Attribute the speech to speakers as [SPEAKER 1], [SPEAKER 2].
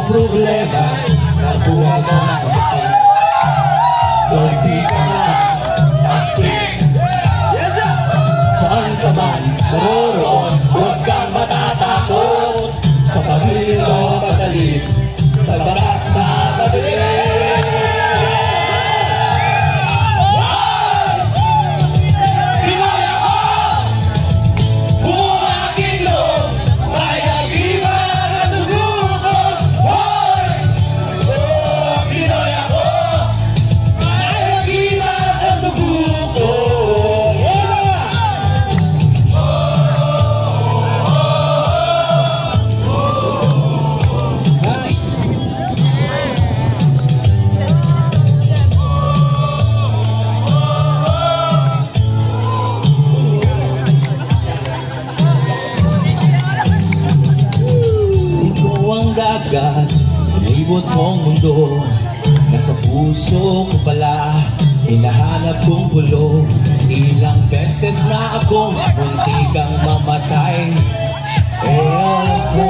[SPEAKER 1] problema na buhay mo na kapatid. Kung di ka na astig, saan ka man maroroon, huwag kang matatakot. Sa pamilya mo pagalit, sa batas na mabilis. Pinoy ako! Buong aking loob, may nag-iwan sa dugo ko. Hoy! Oh, Pinoy ako! May nag-iwan ang dugo ko. Dagat, malibot mong mundo, nasa puso ko pala, hinahanap kong pulo. Ilang beses na akong muntikang mamatay. Eh ako